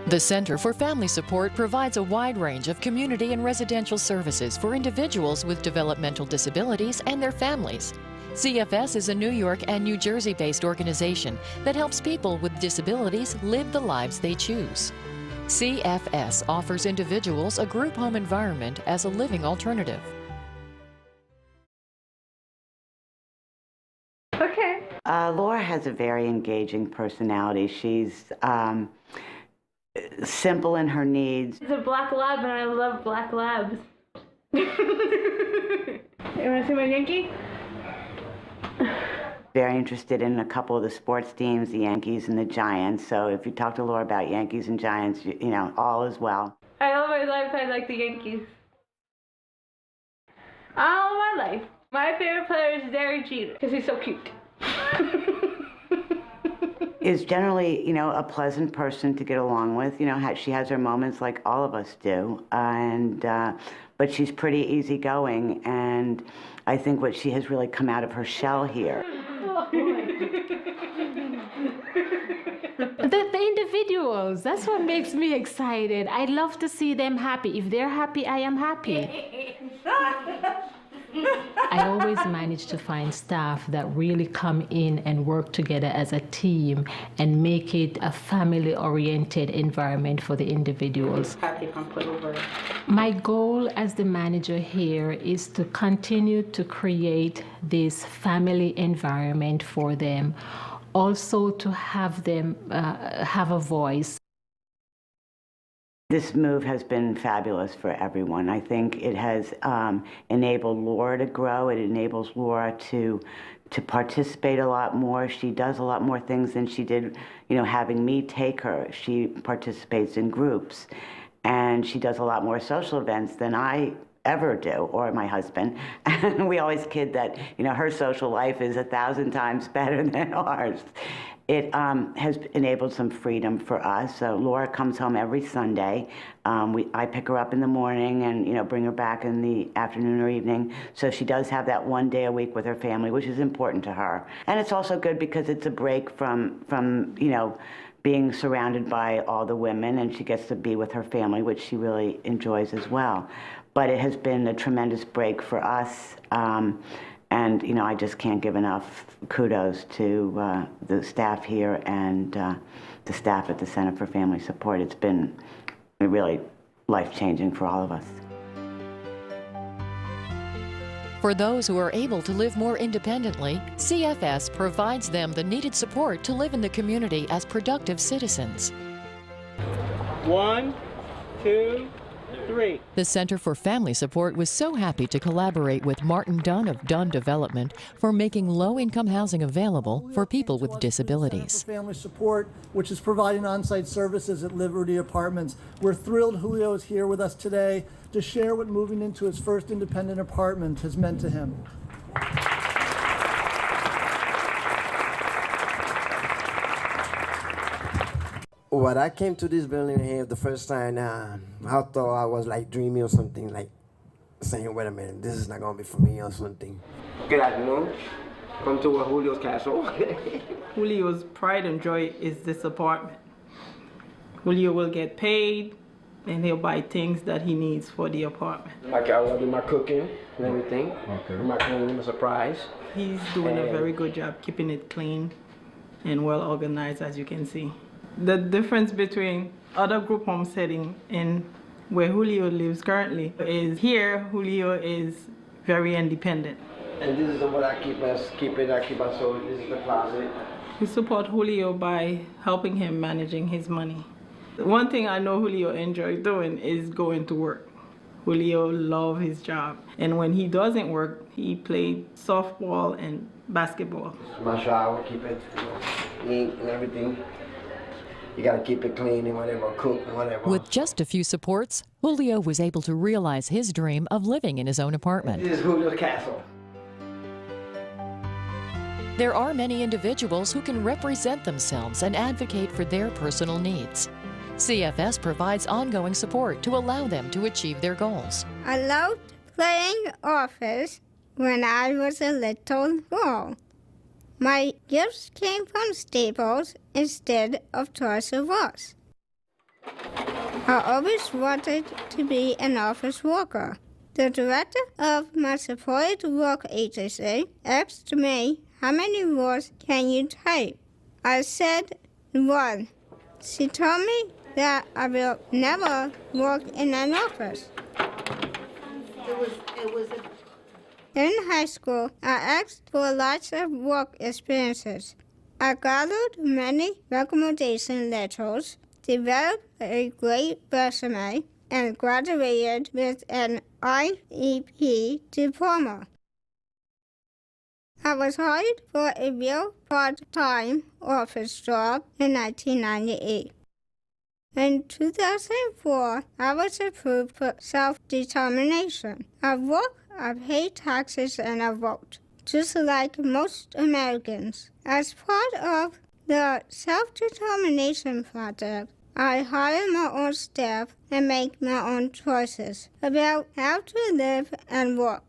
The Center for Family Support provides a wide range of community and residential services for individuals with developmental disabilities and their families. CFS is a New York and New Jersey-based organization that helps people with disabilities live the lives they choose. CFS offers individuals a group home environment as a living alternative. Okay. Laura has a very engaging personality. She's simple in her needs. It's a black lab, and I love black labs. You want to see my Yankee? Very interested in a couple of the sports teams, the Yankees and the Giants. So if you talk to Laura about Yankees and Giants, you know, all is well. All my life, I like the Yankees. All my life. My favorite player is Derek Jeter, because he's so cute. Is generally, you know, a pleasant person to get along with. You know, she has her moments like all of us do, but she's pretty easygoing, and I think what she has really come out of her shell here. The individuals, that's what makes me excited. I love to see them happy. If they're happy, I am happy. I always manage to find staff that really come in and work together as a team and make it a family-oriented environment for the individuals. My goal as the manager here is to continue to create this family environment for them, also to have them have a voice. This move has been fabulous for everyone. I think it has enabled Laura to grow. It enables Laura to participate a lot more. She does a lot more things than she did, you know, having me take her. She participates in groups, and she does a lot more social events than I ever do, or my husband. And we always kid that, you know, her social life is 1,000 times better than ours. It has enabled some freedom for us. So Laura comes home every Sunday. I pick her up in the morning and, you know, bring her back in the afternoon or evening. So she does have that one day a week with her family, which is important to her. And it's also good because it's a break from you know, being surrounded by all the women, and she gets to be with her family, which she really enjoys as well. But it has been a tremendous break for us. And, you know, I just can't give enough kudos to the staff here and the staff at the Center for Family Support. It's been really life-changing for all of us. For those who are able to live more independently, CFS provides them the needed support to live in the community as productive citizens. 1, 2, 3. The Center for Family Support was so happy to collaborate with Martin Dunn of Dunn Development for making low-income housing available for people with disabilities. Center for Family Support, which is providing on-site services at Liberty Apartments. We're thrilled Julio is here with us today to share what moving into his first independent apartment has meant to him. When I came to this building here the first time, I thought I was like dreaming or something, like saying, wait a minute, this is not going to be for me or something. Good afternoon. Come to Julio's castle. Julio's pride and joy is this apartment. Julio will get paid, and he'll buy things that he needs for the apartment. Like I will do my cooking and everything. Okay. My cleaning, a surprise. He's doing a very good job keeping it clean and well organized, as you can see. The difference between other group home setting and where Julio lives currently is here, Julio is very independent. And this is what I keep us so this is the closet. We support Julio by helping him managing his money. One thing I know Julio enjoys doing is going to work. Julio loves his job. And when he doesn't work, he plays softball and basketball. My shower, keep it neat and everything. You gotta keep it clean and whatever, cook and whatever. With just a few supports, Julio was able to realize his dream of living in his own apartment. This is Julio's castle. There are many individuals who can represent themselves and advocate for their personal needs. CFS provides ongoing support to allow them to achieve their goals. I loved playing office when I was a little girl. My gifts came from Staples instead of Toys R Us. I always wanted to be an office worker. The director of my supported work agency asked me, "How many words can you type?" I said 1. She told me that I will never work in an office. In high school, I asked for lots of work experiences. I gathered many recommendation letters, developed a great resume, and graduated with an IEP diploma. I was hired for a real part-time office job in 1998. In 2004, I was approved for self-determination. I work, I pay taxes, and I vote, just like most Americans. As part of the Self-Determination Project, I hire my own staff and make my own choices about how to live and work.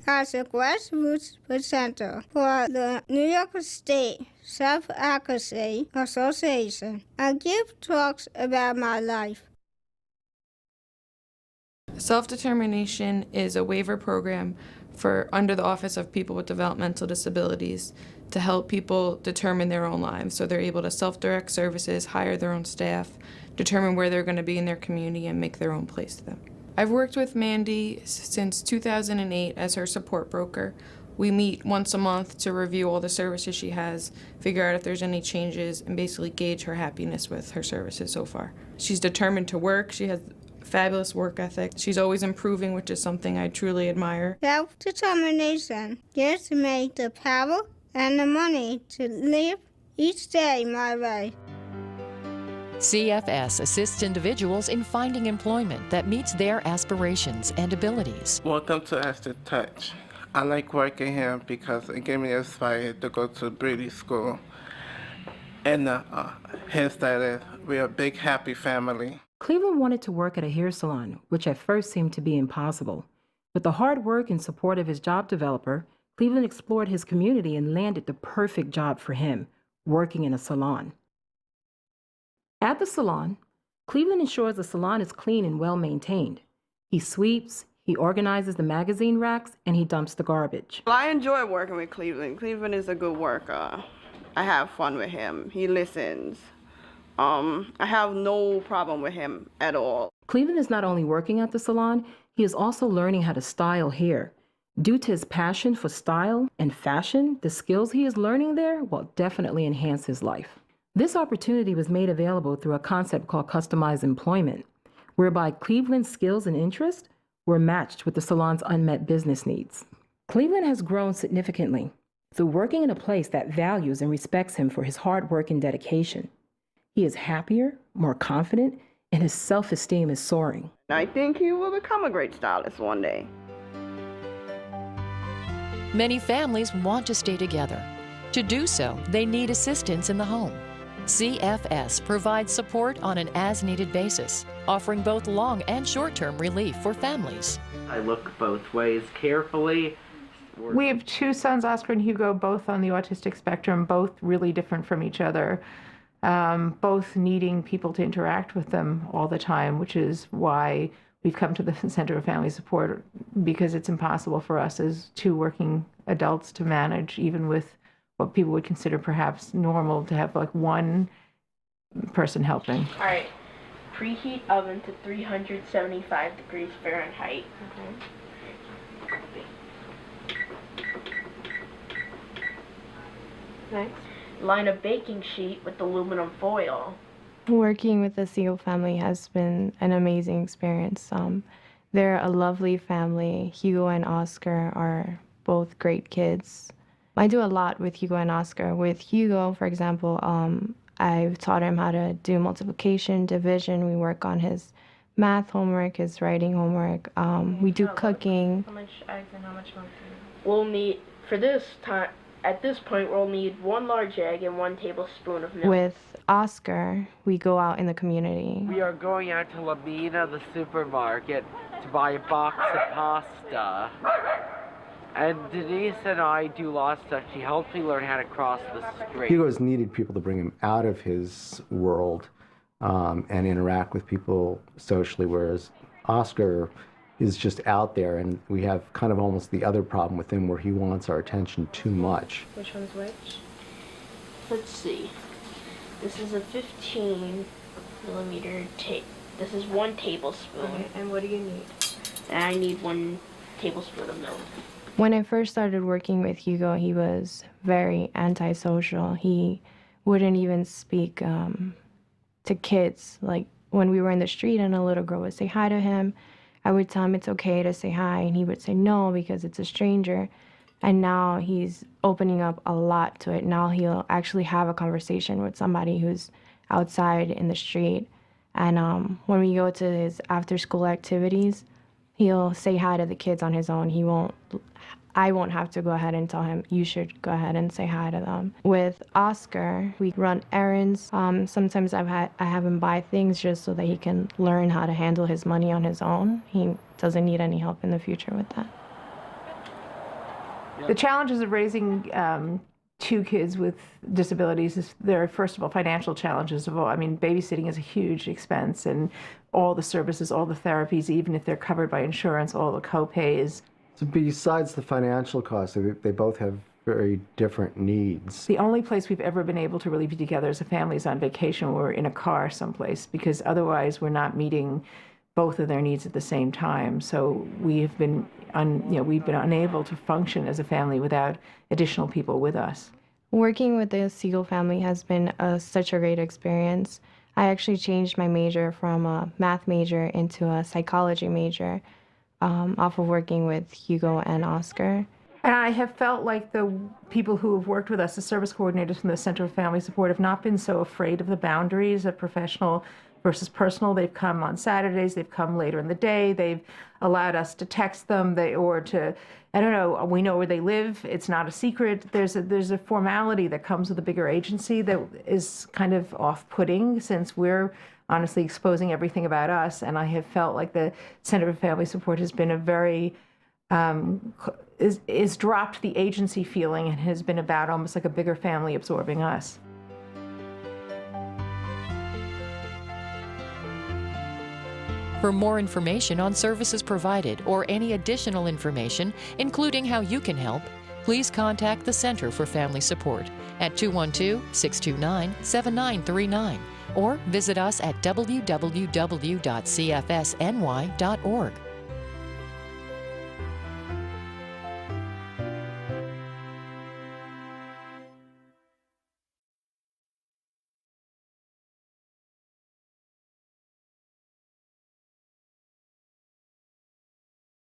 As a grassroots presenter for the New York State Self-Advocacy Association, I give talks about my life. Self-determination is a waiver program for under the Office of People with Developmental Disabilities to help people determine their own lives. So they're able to self-direct services, hire their own staff, determine where they're going to be in their community, and make their own place to them. I've worked with Mandy since 2008 as her support broker. We meet once a month to review all the services she has, figure out if there's any changes, and basically gauge her happiness with her services so far. She's determined to work. She has fabulous work ethic. She's always improving, which is something I truly admire. Self-determination gives me the power and the money to live each day my way. CFS assists individuals in finding employment that meets their aspirations and abilities. Welcome to Ashton Touch. I like working here because it gave me inspired to go to Brady School. And hence that is, we're a big, happy family. Cleveland wanted to work at a hair salon, which at first seemed to be impossible. With the hard work and support of his job developer, Cleveland explored his community and landed the perfect job for him, working in a salon. At the salon, Cleveland ensures the salon is clean and well-maintained. He sweeps, he organizes the magazine racks, and he dumps the garbage. Well, I enjoy working with Cleveland. Cleveland is a good worker. I have fun with him. He listens. I have no problem with him at all. Cleveland is not only working at the salon, he is also learning how to style hair. Due to his passion for style and fashion, the skills he is learning there will definitely enhance his life. This opportunity was made available through a concept called customized employment, whereby Cleveland's skills and interests were matched with the salon's unmet business needs. Cleveland has grown significantly through working in a place that values and respects him for his hard work and dedication. He is happier, more confident, and his self-esteem is soaring. I think he will become a great stylist one day. Many families want to stay together. To do so, they need assistance in the home. CFS provides support on an as-needed basis, offering both long and short-term relief for families. I look both ways carefully. We have two sons, Oscar and Hugo, both on the autistic spectrum, both really different from each other, both needing people to interact with them all the time, which is why we've come to the Center of Family Support, because it's impossible for us as two working adults to manage, even with what people would consider perhaps normal, to have like one person helping. All right, preheat oven to 375 degrees Fahrenheit. Next. Line a baking sheet with aluminum foil. Working with the Siegel family has been an amazing experience. They're a lovely family. Hugo and Oscar are both great kids. I do a lot with Hugo and Oscar. With Hugo, for example, I've taught him how to do multiplication, division. We work on his math homework, his writing homework. We do cooking. How much eggs and how much milk? We'll need, for this time, at this point, we'll need 1 large egg and 1 tablespoon of milk. With Oscar, we go out in the community. We are going out to Lamina, the supermarket, to buy a box of pasta. And Denise and I do lots of stuff. She helped me learn how to cross the street. Hugo's needed people to bring him out of his world and interact with people socially, whereas Oscar is just out there, and we have kind of almost the other problem with him where he wants our attention too much. Which one's which? Let's see. This is a 15 millimeter tape. This is 1 tablespoon. Okay, and what do you need? And I need 1 tablespoon of milk. When I first started working with Hugo, he was very antisocial. He wouldn't even speak to kids. Like when we were in the street and a little girl would say hi to him, I would tell him it's okay to say hi, and he would say no because it's a stranger. And now he's opening up a lot to it. Now he'll actually have a conversation with somebody who's outside in the street. And when we go to his after-school activities, he'll say hi to the kids on his own. I won't have to go ahead and tell him, you should go ahead and say hi to them. With Oscar, we run errands. Sometimes I have him buy things just so that he can learn how to handle his money on his own. He doesn't need any help in the future with that. The challenges of raising 2 kids with disabilities is there are, first of all, financial challenges of all. I mean, babysitting is a huge expense, and all the services, all the therapies, even if they're covered by insurance, all the co-pays. So besides the financial costs, they both have very different needs. The only place we've ever been able to really be together as a family is on vacation. We're in a car someplace, because otherwise we're not meeting both of their needs at the same time. So we've been unable to function as a family without additional people with us. Working with the Siegel family has been such a great experience. I actually changed my major from a math major into a psychology major off of working with Hugo and Oscar. And I have felt like the people who have worked with us, the service coordinators from the Center for Family Support, have not been so afraid of the boundaries of professional versus personal. They've come on Saturdays, they've come later in the day, they've allowed us to text them, we know where they live, it's not a secret. There's a formality that comes with a bigger agency that is kind of off-putting, since we're honestly exposing everything about us. And I have felt like the Center for Family Support has been a very, is dropped the agency feeling and has been about almost like a bigger family absorbing us. For more information on services provided or any additional information, including how you can help, please contact the Center for Family Support at 212-629-7939 or visit us at www.cfsny.org.